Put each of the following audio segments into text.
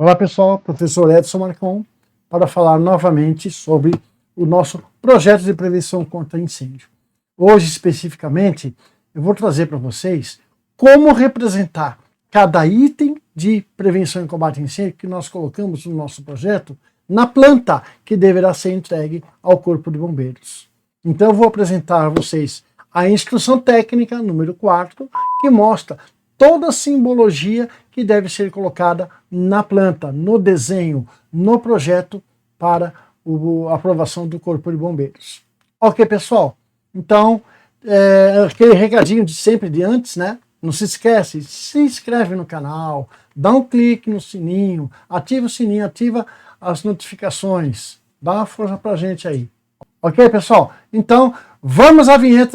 Olá pessoal, professor Edson Marcon, para falar novamente sobre o nosso projeto de prevenção contra incêndio. Hoje, especificamente, eu vou trazer para vocês como representar cada item de prevenção e combate a incêndio que nós colocamos no nosso projeto na planta que deverá ser entregue ao Corpo de Bombeiros. Então eu vou apresentar a vocês a instrução técnica número 4, que mostra toda a simbologia que deve ser colocada na planta, no desenho, no projeto para a aprovação do Corpo de Bombeiros. Ok, pessoal? Então, aquele recadinho de sempre de antes, né? Não se esquece, se inscreve no canal, dá um clique no sininho, ativa o sininho, ativa as notificações, dá uma força pra gente aí. Ok, pessoal? Então, vamos à vinheta.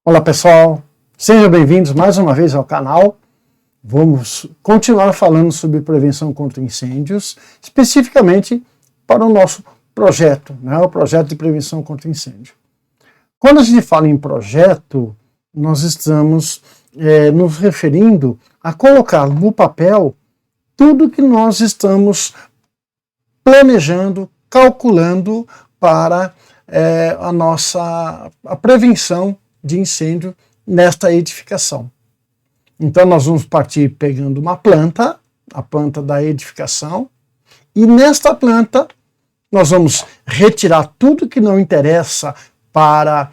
Olá pessoal, sejam bem-vindos mais uma vez ao canal. Vamos continuar falando sobre prevenção contra incêndios, especificamente para o nosso projeto, né? O projeto de prevenção contra incêndio. Quando a gente fala em projeto, nós estamos nos referindo a colocar no papel tudo que nós estamos planejando, calculando para a prevenção de incêndio nesta edificação. Então nós vamos partir pegando uma planta, a planta da edificação, e nesta planta nós vamos retirar tudo que não interessa para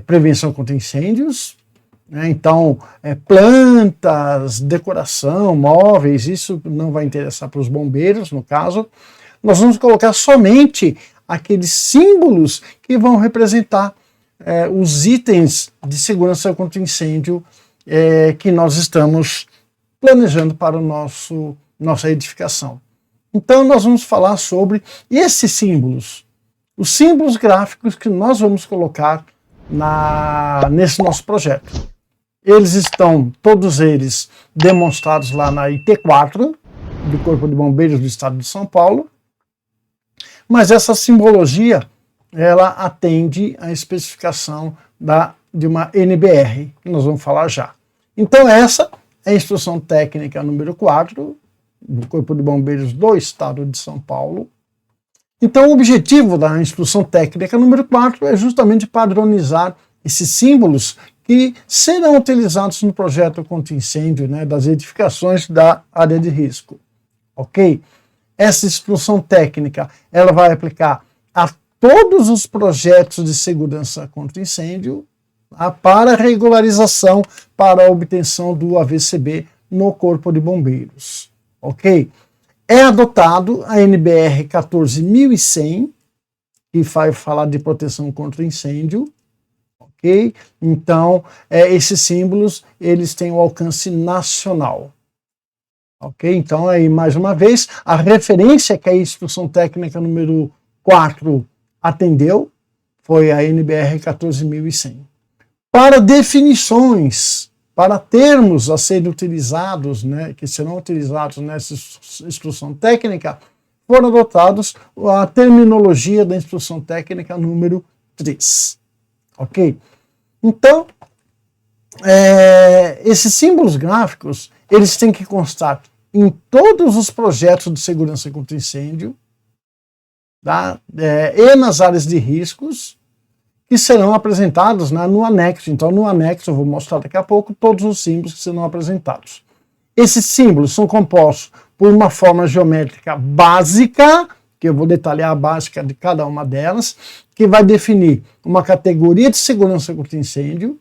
prevenção contra incêndios, né? Então plantas, decoração, móveis, isso não vai interessar para os bombeiros, no caso. Nós vamos colocar somente aqueles símbolos que vão representar os itens de segurança contra incêndio que nós estamos planejando para nossa edificação. Então nós vamos falar sobre esses símbolos, os símbolos gráficos que nós vamos colocar nesse nosso projeto. Eles estão, todos eles, demonstrados lá na IT4, do Corpo de Bombeiros do Estado de São Paulo, mas essa simbologia ela atende à especificação de uma NBR, que nós vamos falar já. Então essa é a instrução técnica número 4 do Corpo de Bombeiros do Estado de São Paulo. Então o objetivo da instrução técnica número 4 é justamente padronizar esses símbolos que serão utilizados no projeto contra incêndio, né, das edificações da área de risco. Ok? Essa instrução técnica ela vai aplicar a todos os projetos de segurança contra incêndio para regularização, para a obtenção do AVCB no Corpo de Bombeiros. Ok? É adotado a NBR 14100, que vai falar de proteção contra incêndio. Ok? Então, esses símbolos, eles têm o alcance nacional. Ok? Então, aí, mais uma vez, a referência que a instrução técnica número 4 atendeu foi a NBR 14100. Para definições, para termos a serem utilizados, né, que serão utilizados nessa instrução técnica, foram adotados a terminologia da instrução técnica número 3. Ok? Então, esses símbolos gráficos, eles têm que constar em todos os projetos de segurança contra incêndio, tá? E nas áreas de riscos, que serão apresentados, né, no anexo. Então, no anexo, eu vou mostrar daqui a pouco todos os símbolos que serão apresentados. Esses símbolos são compostos por uma forma geométrica básica, que eu vou detalhar a básica de cada uma delas, que vai definir uma categoria de segurança contra incêndio,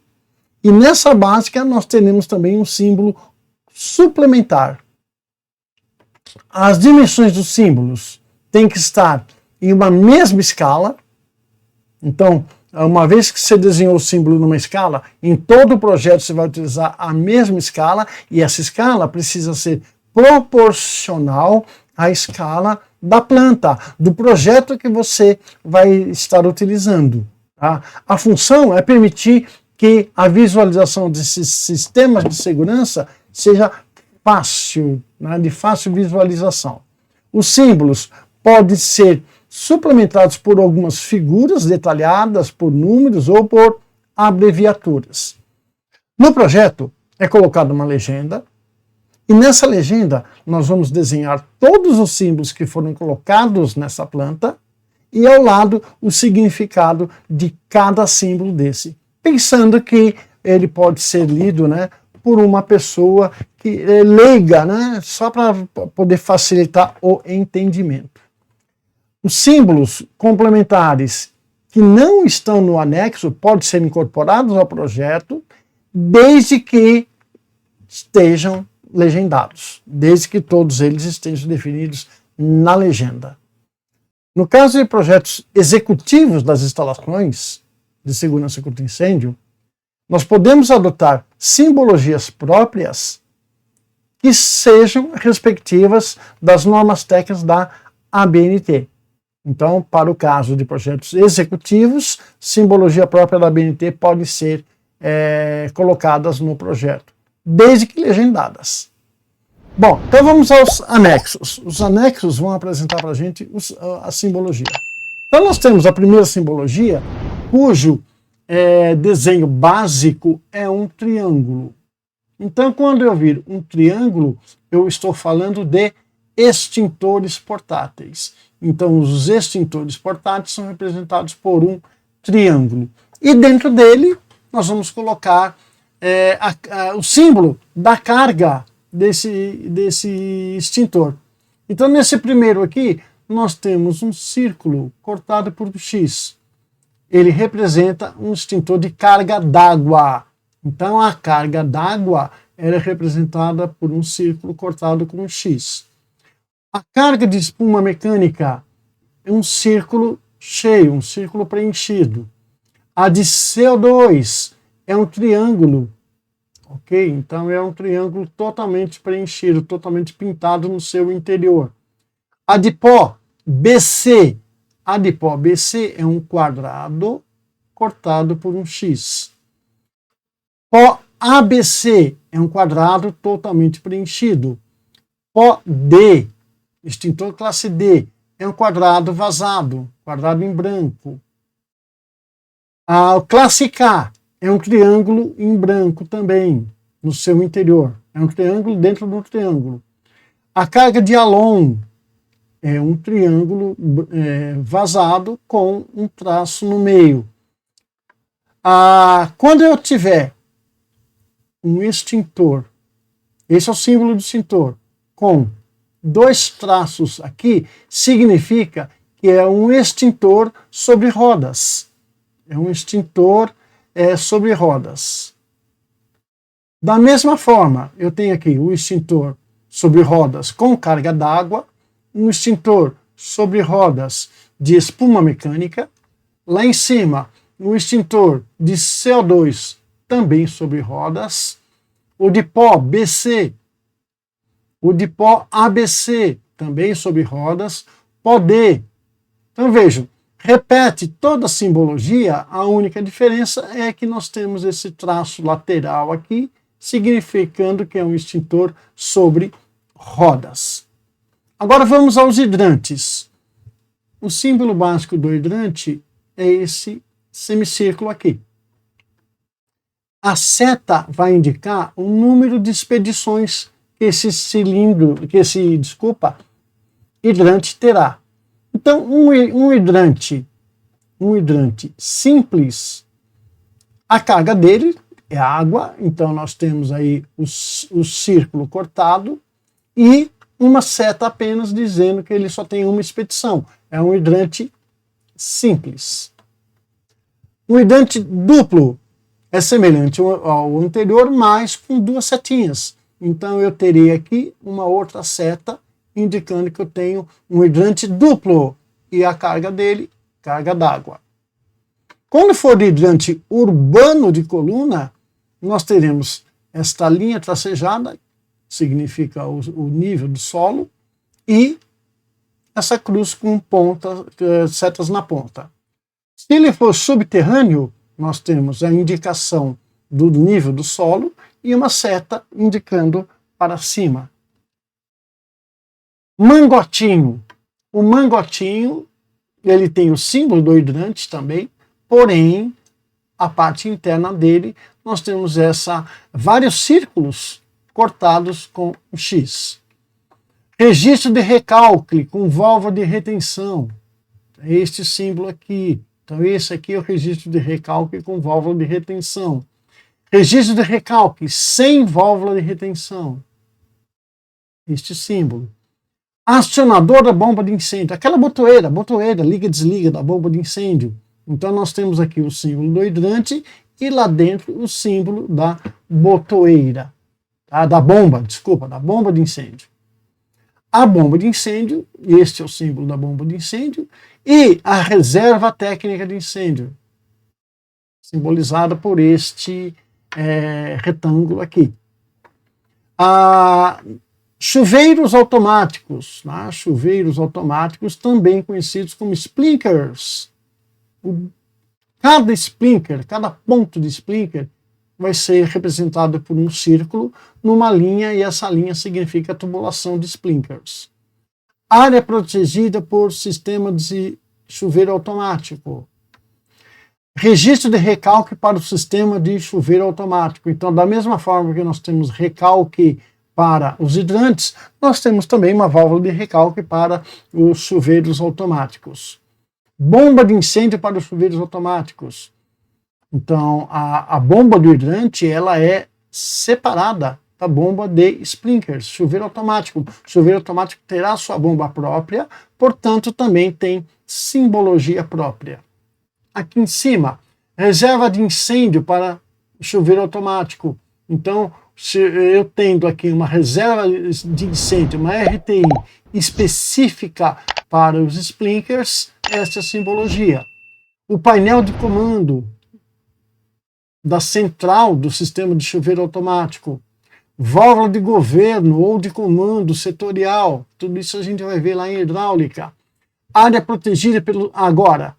e nessa básica nós teremos também um símbolo suplementar. As dimensões dos símbolos têm que estar em uma mesma escala. Então, uma vez que você desenhou o símbolo numa escala, em todo o projeto você vai utilizar a mesma escala, e essa escala precisa ser proporcional à escala da planta, do projeto que você vai estar utilizando. Tá? A função é permitir que a visualização desses sistemas de segurança seja fácil, né, de fácil visualização. Os símbolos podem ser suplementados por algumas figuras detalhadas, por números ou por abreviaturas. No projeto é colocada uma legenda, e nessa legenda nós vamos desenhar todos os símbolos que foram colocados nessa planta e ao lado o significado de cada símbolo desse, pensando que ele pode ser lido, né, por uma pessoa que é leiga, né, só para poder facilitar o entendimento. Os símbolos complementares que não estão no anexo podem ser incorporados ao projeto desde que estejam legendados, desde que todos eles estejam definidos na legenda. No caso de projetos executivos das instalações de segurança contra incêndio, nós podemos adotar simbologias próprias que sejam respectivas das normas técnicas da ABNT. Então, para o caso de projetos executivos, simbologia própria da ABNT pode ser colocadas no projeto, desde que legendadas. Bom, então vamos aos anexos. Os anexos vão apresentar para a gente a simbologia. Então nós temos a primeira simbologia, cujo desenho básico é um triângulo. Então, quando eu vir um triângulo, eu estou falando de extintores portáteis. Então, os extintores portáteis são representados por um triângulo. E dentro dele, nós vamos colocar o símbolo da carga desse extintor. Então, nesse primeiro aqui, nós temos um círculo cortado por um X. Ele representa um extintor de carga d'água. Então, a carga d'água é representada por um círculo cortado com um X. A carga de espuma mecânica é um círculo cheio, um círculo preenchido. A de CO2 é um triângulo, ok? Então é um triângulo totalmente preenchido, totalmente pintado no seu interior. A de pó BC, é um quadrado cortado por um X. Pó ABC é um quadrado totalmente preenchido. Pó D, extintor classe D, é um quadrado vazado, quadrado em branco. A classe K é um triângulo em branco também, no seu interior. É um triângulo dentro do triângulo. A carga de halon é um triângulo vazado com um traço no meio. Quando eu tiver um extintor, esse é o símbolo do extintor, com dois traços aqui, significa que é um extintor sobre rodas. É um extintor sobre rodas. Da mesma forma, eu tenho aqui o extintor sobre rodas com carga d'água, um extintor sobre rodas de espuma mecânica, lá em cima, um extintor de CO2 também sobre rodas, o de pó BC, o de pó ABC também sobre rodas, pó D. Então vejam, repete toda a simbologia, a única diferença é que nós temos esse traço lateral aqui, significando que é um extintor sobre rodas. Agora vamos aos hidrantes. O símbolo básico do hidrante é esse semicírculo aqui. A seta vai indicar o número de expedições que esse hidrante terá. Então, um hidrante simples, a carga dele é água, então nós temos aí o círculo cortado e uma seta apenas dizendo que ele só tem uma expedição. É um hidrante simples. Um hidrante duplo é semelhante ao anterior, mas com duas setinhas. Então eu teria aqui uma outra seta indicando que eu tenho um hidrante duplo e a carga dele, carga d'água. Quando for de hidrante urbano de coluna, nós teremos esta linha tracejada, significa o nível do solo, e essa cruz com setas na ponta. Se ele for subterrâneo, nós temos a indicação do nível do solo e uma seta indicando para cima. Mangotinho. O mangotinho ele tem o símbolo do hidrante também, porém, a parte interna dele, nós temos vários círculos cortados com um X. Registro de recalque com válvula de retenção. É este símbolo aqui. Então, esse aqui é o registro de recalque com válvula de retenção. Registro de recalque sem válvula de retenção. Este símbolo. Acionador da bomba de incêndio. Aquela botoeira, liga e desliga da bomba de incêndio. Então, nós temos aqui o símbolo do hidrante e lá dentro o símbolo da botoeira. Tá? Da bomba de incêndio. A bomba de incêndio, este é o símbolo da bomba de incêndio, e a reserva técnica de incêndio, simbolizada por este retângulo aqui. Chuveiros automáticos, né? Chuveiros automáticos, também conhecidos como sprinklers. Cada sprinkler, cada ponto de sprinkler vai ser representado por um círculo numa linha, e essa linha significa a tubulação de sprinklers. Área protegida por sistema de chuveiro automático. Registro de recalque para o sistema de chuveiro automático. Então, da mesma forma que nós temos recalque para os hidrantes, nós temos também uma válvula de recalque para os chuveiros automáticos. Bomba de incêndio para os chuveiros automáticos. Então, a bomba do hidrante, ela é separada da bomba de sprinklers, chuveiro automático. O chuveiro automático terá sua bomba própria, portanto, também tem simbologia própria. Aqui em cima, reserva de incêndio para chuveiro automático. Então, se eu tendo aqui uma reserva de incêndio, uma RTI específica para os sprinklers, esta é a simbologia. O painel de comando da central do sistema de chuveiro automático, válvula de governo ou de comando setorial, tudo isso a gente vai ver lá em hidráulica. Área protegida pelo... Agora,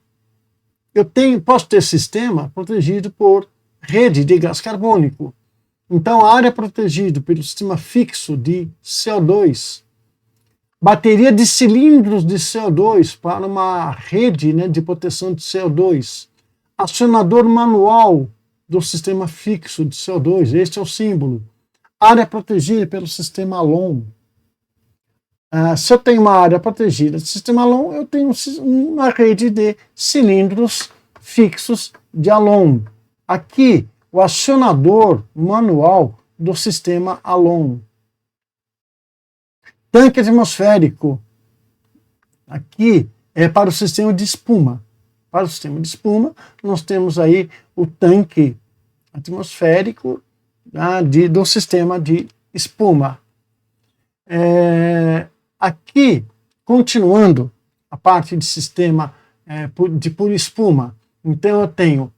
posso ter sistema protegido por rede de gás carbônico. Então, a área protegida pelo sistema fixo de CO2, bateria de cilindros de CO2 para uma rede, né, de proteção de CO2, acionador manual do sistema fixo de CO2, este é o símbolo. Área protegida pelo sistema ALON. Se eu tenho uma área protegida do sistema ALON, eu tenho uma rede de cilindros fixos de ALON. Aqui, o acionador manual do sistema ALON. Tanque atmosférico. Aqui é para o sistema de espuma. Para o sistema de espuma, nós temos aí o tanque atmosférico do sistema de espuma. Aqui, continuando a parte de sistema de pura espuma, então eu tenho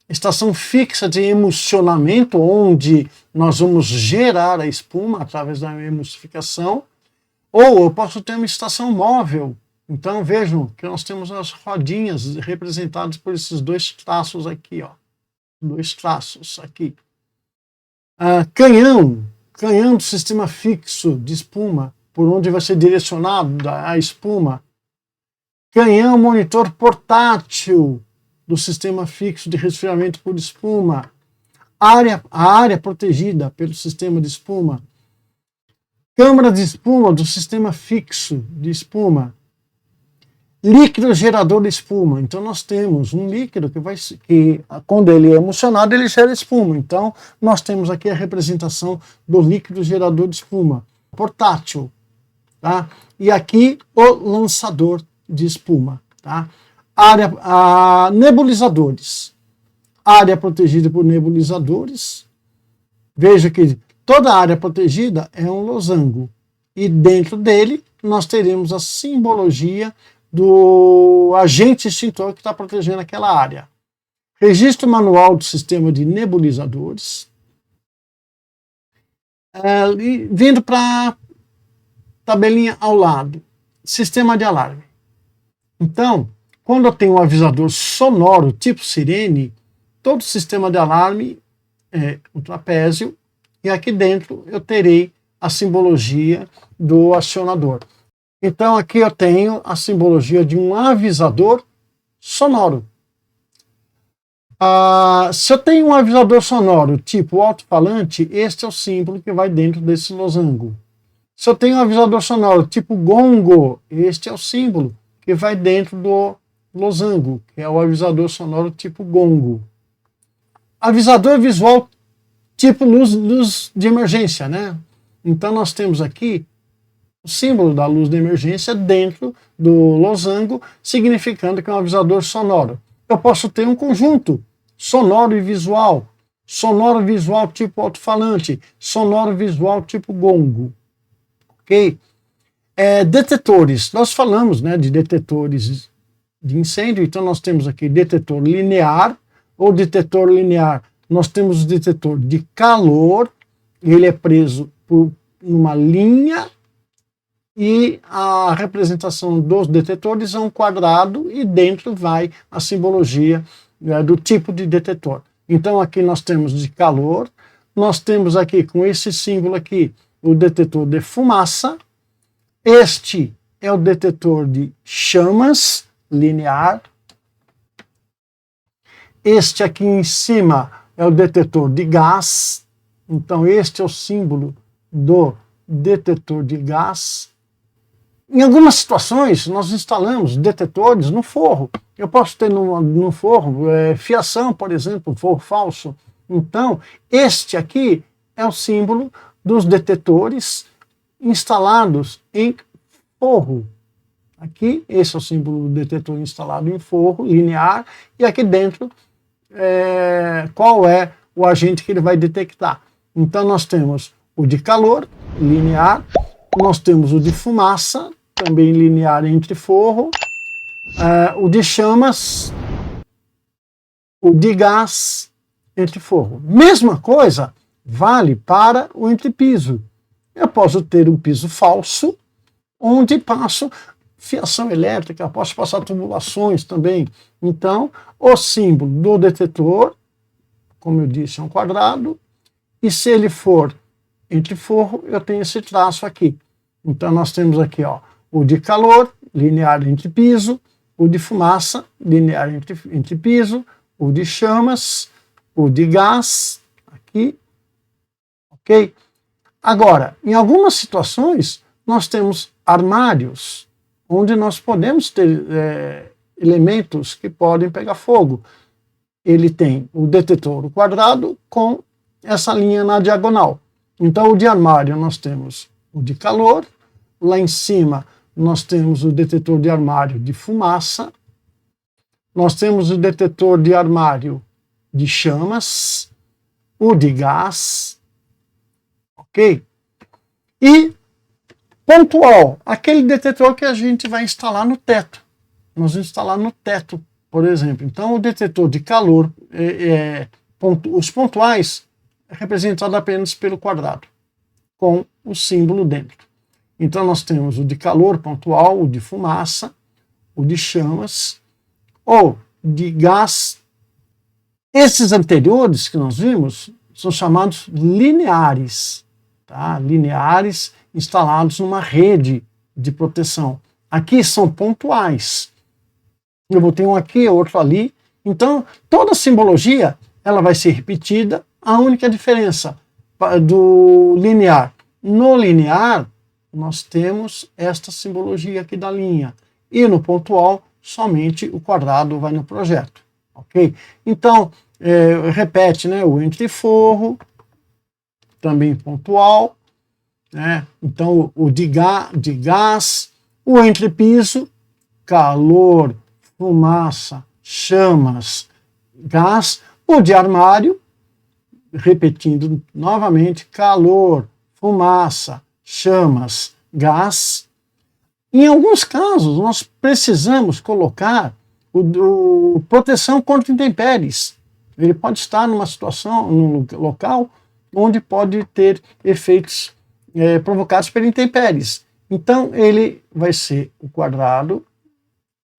estação fixa de emulsionamento, onde nós vamos gerar a espuma através da emulsificação, ou eu posso ter uma estação móvel. Então vejam que nós temos as rodinhas representadas por esses dois traços aqui, ó. Dois traços aqui. Canhão do sistema fixo de espuma, por onde vai ser direcionado a espuma. Canhão monitor portátil do sistema fixo de resfriamento por espuma. A área protegida pelo sistema de espuma. Câmara de espuma do sistema fixo de espuma. Líquido gerador de espuma. Então nós temos um líquido que quando ele é emulsionado, ele gera espuma. Então nós temos aqui a representação do líquido gerador de espuma. Portátil. Tá? E aqui o lançador de espuma. Tá? Nebulizadores. Área protegida por nebulizadores. Veja que toda a área protegida é um losango. E dentro dele nós teremos a simbologia do agente extintor que está protegendo aquela área. Registro manual do sistema de nebulizadores. Vindo para a tabelinha ao lado. Sistema de alarme. Então, quando eu tenho um avisador sonoro tipo sirene, todo o sistema de alarme é um trapézio, e aqui dentro eu terei a simbologia do acionador. Então aqui eu tenho a simbologia de um avisador sonoro. Se eu tenho um avisador sonoro tipo alto-falante, este é o símbolo que vai dentro desse losango. Se eu tenho um avisador sonoro tipo gongo, este é o símbolo que vai dentro do losango, que é o avisador sonoro tipo gongo. Avisador visual tipo luz de emergência, né? Então nós temos aqui o símbolo da luz de emergência dentro do losango, significando que é um avisador sonoro. Eu posso ter um conjunto sonoro e visual. Sonoro visual tipo alto-falante, sonoro visual tipo gongo. Ok? Detetores. Nós falamos, né, de detetores de incêndio, então nós temos aqui detetor linear ou detetor linear. Nós temos o detetor de calor, ele é preso por uma linha e a representação dos detetores é um quadrado e dentro vai a simbologia do tipo de detetor. Então aqui nós temos de calor, nós temos aqui com esse símbolo aqui o detetor de fumaça, este é o detetor de chamas linear, este aqui em cima é o detetor de gás, então este é o símbolo do detetor de gás. Em algumas situações, nós instalamos detetores no forro. Eu posso ter no forro fiação, por exemplo, forro falso. Então, este aqui é o símbolo dos detetores instalados em forro. Aqui, esse é o símbolo do detetor instalado em forro linear, e aqui dentro, qual é o agente que ele vai detectar. Então, nós temos o de calor, linear, nós temos o de fumaça, também linear entre forro, o de chamas, o de gás entre forro. Mesma coisa vale para o entrepiso. Eu posso ter um piso falso, onde passo fiação elétrica, posso passar tubulações também. Então, o símbolo do detetor, como eu disse, é um quadrado, e se ele for entre forro, eu tenho esse traço aqui. Então, nós temos aqui, ó, o de calor, linear entre piso, o de fumaça, linear entre piso, o de chamas, o de gás, aqui, ok? Agora, em algumas situações, nós temos armários, onde nós podemos ter elementos que podem pegar fogo. Ele tem o detetor quadrado com essa linha na diagonal. Então, o de armário nós temos o de calor, lá em cima nós temos o detetor de armário de fumaça, nós temos o detetor de armário de chamas, o de gás, ok? E pontual, aquele detetor que a gente vai instalar no teto. Nós vamos instalar no teto, por exemplo. Então, o detetor de calor, os pontuais, é representado apenas pelo quadrado, com o símbolo dentro. Então, nós temos o de calor pontual, o de fumaça, o de chamas, ou de gás. Esses anteriores que nós vimos são chamados lineares, tá? Lineares instalados numa rede de proteção. Aqui são pontuais. Eu vou ter um aqui, outro ali. Então, toda a simbologia ela vai ser repetida. A única diferença do linear. No linear, nós temos esta simbologia aqui da linha. E no pontual, somente o quadrado vai no projeto. Ok? Então, repete, né? O entre forro, também pontual. Né? Então, o de gás, o entrepiso, calor, fumaça, chamas, gás, o de armário, repetindo novamente, calor, fumaça, chamas, gás. Em alguns casos, nós precisamos colocar o proteção contra intempéries. Ele pode estar numa situação, num local, onde pode ter efeitos provocados por intempéries. Então, ele vai ser o quadrado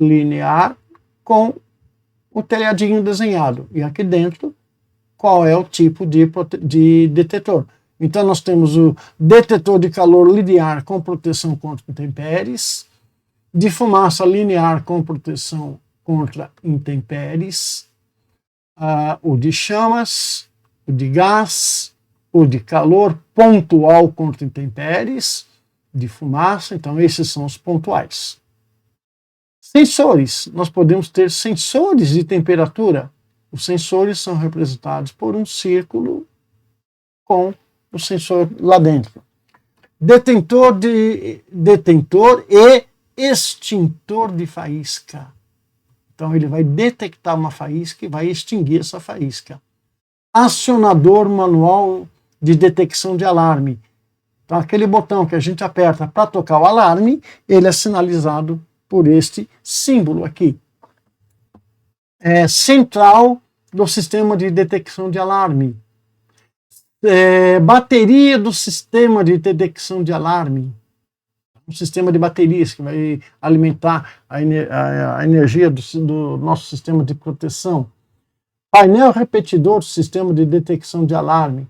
linear com o telhadinho desenhado. E aqui dentro, qual é o tipo de detetor. Então nós temos o detetor de calor linear com proteção contra intempéries, de fumaça linear com proteção contra intempéries, o de chamas, o de gás, o de calor pontual contra intempéries, de fumaça. Então esses são os pontuais. Sensores, nós podemos ter sensores de temperatura. Os sensores são representados por um círculo com o sensor lá dentro. Detentor e extintor de faísca. Então ele vai detectar uma faísca e vai extinguir essa faísca. Acionador manual de detecção de alarme. Então aquele botão que a gente aperta para tocar o alarme, ele é sinalizado por este símbolo aqui. Central do sistema de detecção de alarme. Bateria do sistema de detecção de alarme. Um sistema de baterias que vai alimentar a energia do nosso sistema de proteção. Painel repetidor do sistema de detecção de alarme.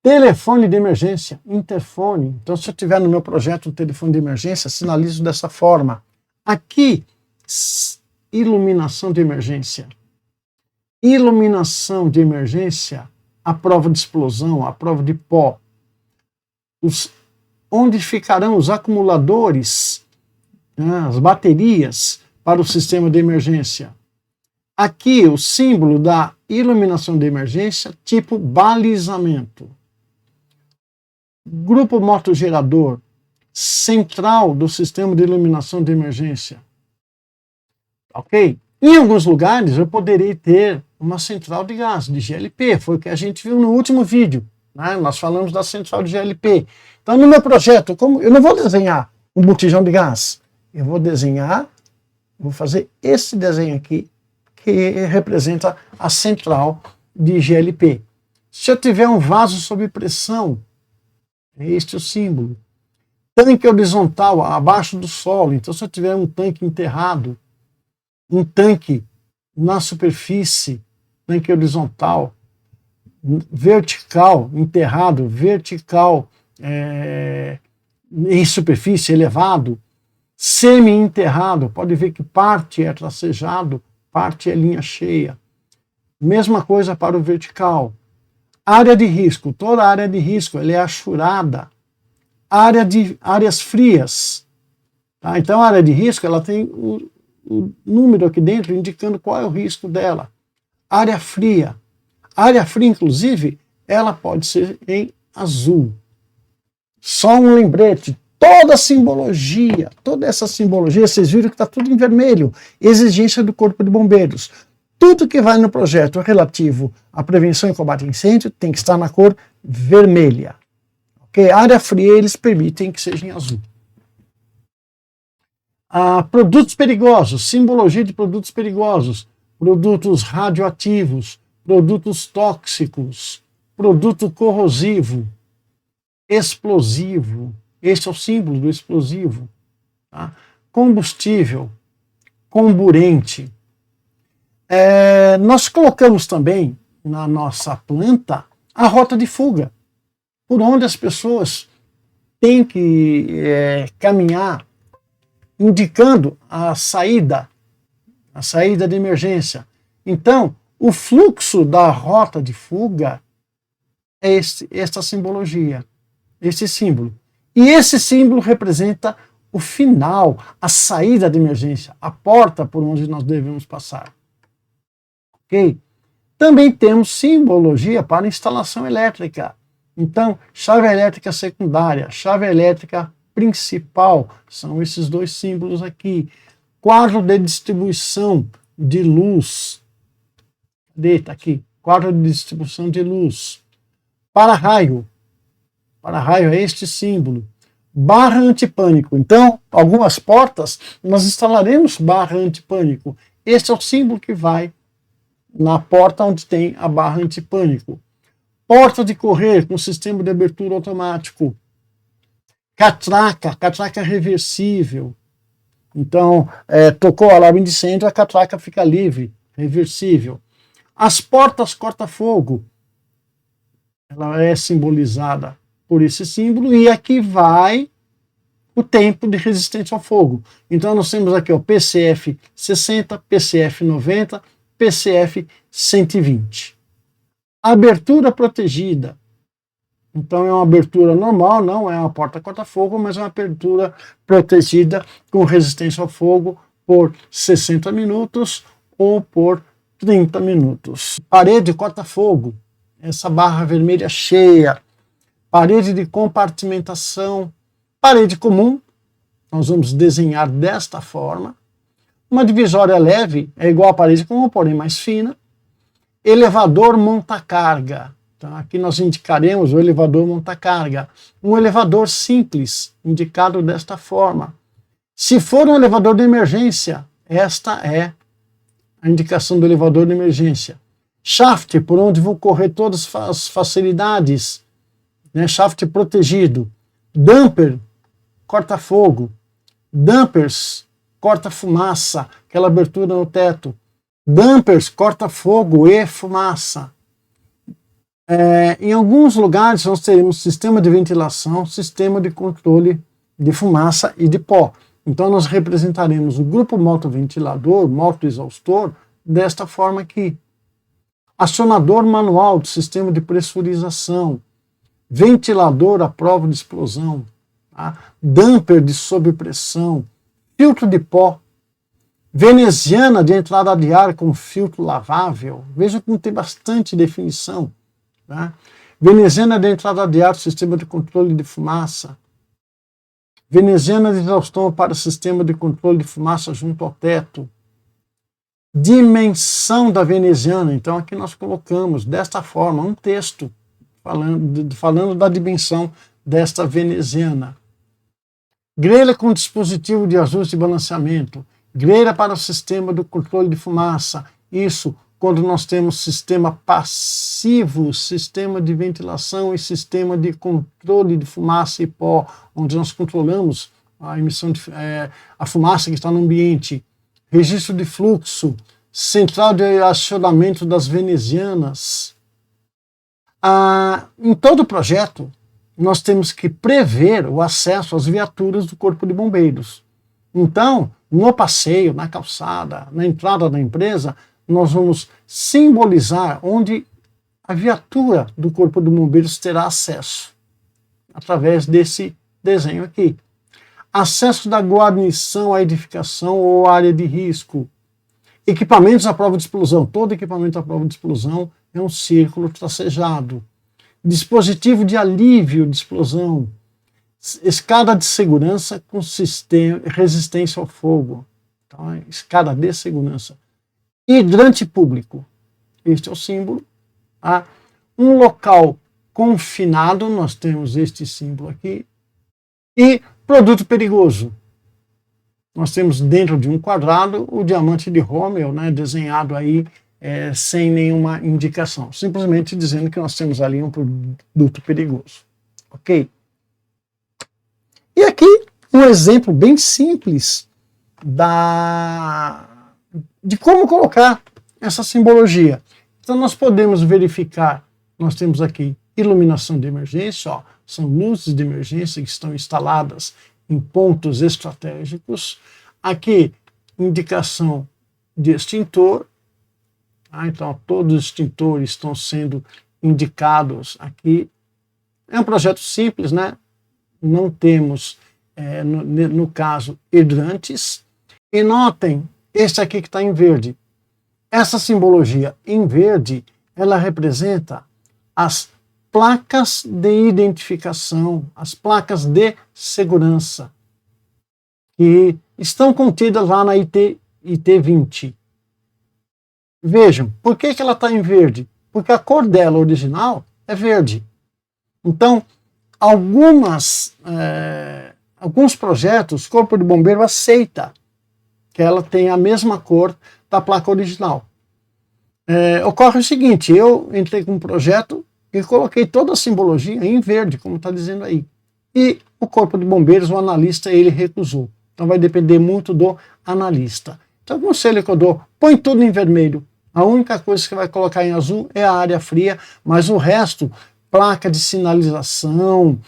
Telefone de emergência, interfone. Então, se eu tiver no meu projeto um telefone de emergência, sinalizo dessa forma. Aqui, iluminação de emergência. Iluminação de emergência, a prova de explosão, a prova de pó. Onde ficarão os acumuladores, as baterias para o sistema de emergência. Aqui o símbolo da iluminação de emergência, tipo balizamento. Grupo motogerador, central do sistema de iluminação de emergência. Ok? Em alguns lugares eu poderia ter uma central de gás, de GLP, foi o que a gente viu no último vídeo. Né? Nós falamos da central de GLP. Então, no meu projeto, eu não vou desenhar um botijão de gás. Eu vou fazer esse desenho aqui, que representa a central de GLP. Se eu tiver um vaso sob pressão, este é o símbolo. Tanque horizontal, abaixo do solo. Então, se eu tiver um tanque enterrado, um tanque na superfície, tanque horizontal, vertical, enterrado, vertical, em superfície, elevado, semi-enterrado, pode ver que parte é tracejado, parte é linha cheia. Mesma coisa para o vertical. Área de risco, toda área de risco ela é achurada. Áreas frias. Tá? Então a área de risco ela tem o número aqui dentro indicando qual é o risco dela. Área fria. Área fria, inclusive, ela pode ser em azul. Só um lembrete, toda essa simbologia, vocês viram que está tudo em vermelho. Exigência do Corpo de Bombeiros. Tudo que vai no projeto relativo à prevenção e combate a incêndio tem que estar na cor vermelha. Okay? Área fria eles permitem que seja em azul. Produtos perigosos, simbologia de produtos perigosos, produtos radioativos, produtos tóxicos, produto corrosivo, explosivo, este é o símbolo do explosivo, tá? Combustível, comburente. Nós colocamos também na nossa planta a rota de fuga, por onde as pessoas têm que caminhar, indicando a saída de emergência. Então, o fluxo da rota de fuga é esta simbologia, esse símbolo. E esse símbolo representa o final, a saída de emergência, a porta por onde nós devemos passar. Ok? Também temos simbologia para instalação elétrica. Então, chave elétrica secundária, chave elétrica principal, são esses dois símbolos aqui. Quadro de distribuição de luz. Cadê? Está aqui. Quadro de distribuição de luz. Para-raio. Para-raio é este símbolo. Barra antipânico. Então, algumas portas, nós instalaremos barra antipânico. Este é o símbolo que vai na porta onde tem a barra antipânico. Porta de correr com sistema de abertura automático. Catraca reversível. Então, tocou o alarme de incêndio, a catraca fica livre, reversível. As portas corta-fogo. ela é simbolizada por esse símbolo, e aqui vai o tempo de resistência ao fogo. Então nós temos aqui o PCF 60, PCF 90, PCF 120. Abertura protegida. Então é uma abertura normal, não é uma porta corta-fogo, mas é uma abertura protegida com resistência ao fogo por 60 minutos ou por 30 minutos. Parede corta-fogo, essa barra vermelha cheia. Parede de compartimentação. Parede comum, nós vamos desenhar desta forma. Uma divisória leve é igual à parede comum, porém mais fina. Elevador monta-carga. Então, aqui nós indicaremos o elevador monta-carga. Um elevador simples, indicado desta forma. Se for um elevador de emergência, esta é a indicação do elevador de emergência. Shaft, por onde vão correr todas as facilidades, né? Shaft protegido. Dumper, corta-fogo. Dumpers, corta-fumaça, aquela abertura no teto. Dumpers, corta-fogo e fumaça. Em alguns lugares nós teremos sistema de ventilação, sistema de controle de fumaça e de pó. Então nós representaremos o grupo motoventilador, motoexaustor, desta forma aqui. Acionador manual do sistema de pressurização. Ventilador à prova de explosão. Tá? Dumper de sobrepressão. Filtro de pó. Veneziana de entrada de ar com filtro lavável. Veja como tem bastante definição. Tá? Veneziana de entrada de ar, sistema de controle de fumaça. Veneziana de exaustão para sistema de controle de fumaça junto ao teto. Dimensão da veneziana. Então aqui nós colocamos desta forma um texto falando da dimensão desta veneziana. Grelha com dispositivo de ajuste e balanceamento. Grelha para o sistema do controle de fumaça. Isso quando nós temos sistema passivo, sistema de ventilação e sistema de controle de fumaça e pó, onde nós controlamos a emissão de a fumaça que está no ambiente. Registro de fluxo, central de acionamento das venezianas. Em todo o projeto, nós temos que prever o acesso às viaturas do Corpo de Bombeiros. Então, no passeio, na calçada, na entrada da empresa, nós vamos simbolizar onde a viatura do Corpo de Bombeiros terá acesso, através desse desenho aqui. Acesso da guarnição à edificação ou área de risco. Equipamentos à prova de explosão. Todo equipamento à prova de explosão é um círculo tracejado. Dispositivo de alívio de explosão. Escada de segurança com resistência ao fogo. Então, escada de segurança. Hidrante público. Este é o símbolo. Tá? Um local confinado, nós temos este símbolo aqui. E produto perigoso. Nós temos dentro de um quadrado o diamante de Rommel, né, desenhado aí sem nenhuma indicação. Simplesmente dizendo que nós temos ali um produto perigoso. Ok? E aqui um exemplo bem simples de como colocar essa simbologia. Então nós podemos verificar, nós temos aqui iluminação de emergência, ó, são luzes de emergência que estão instaladas em pontos estratégicos. Aqui, indicação de extintor. Então todos os extintores estão sendo indicados aqui. É um projeto simples, né? Não temos, no caso, hidrantes. E notem, este aqui que está em verde. Essa simbologia em verde, ela representa as placas de identificação, as placas de segurança, que estão contidas lá na IT20. Vejam, por que ela está em verde? Porque a cor dela original é verde. Então, alguns projetos, o Corpo de Bombeiro aceita que ela tenha a mesma cor da placa original. Ocorre o seguinte, eu entrei com um projeto e coloquei toda a simbologia em verde, como está dizendo aí. E o Corpo de Bombeiros, o analista, ele recusou. Então vai depender muito do analista. Então o conselho que eu dou, põe tudo em vermelho. A única coisa que vai colocar em azul é a área fria, mas o resto placa de sinalização,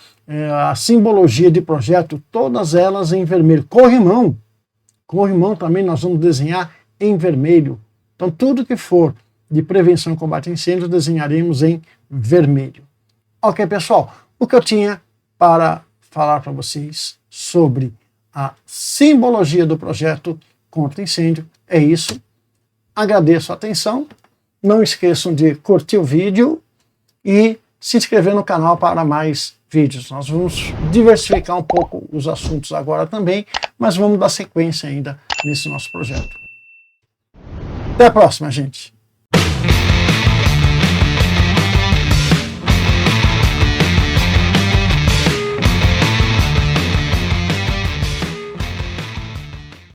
a simbologia de projeto, todas elas em vermelho. Corrimão também nós vamos desenhar em vermelho. Então tudo que for de prevenção e combate a incêndio desenharemos em vermelho. Ok, pessoal? O que eu tinha para falar para vocês sobre a simbologia do projeto contra incêndio é isso. Agradeço a atenção. Não esqueçam de curtir o vídeo e se inscrever no canal para mais vídeos. Nós vamos diversificar um pouco os assuntos agora também, mas vamos dar sequência ainda nesse nosso projeto. Até a próxima, gente!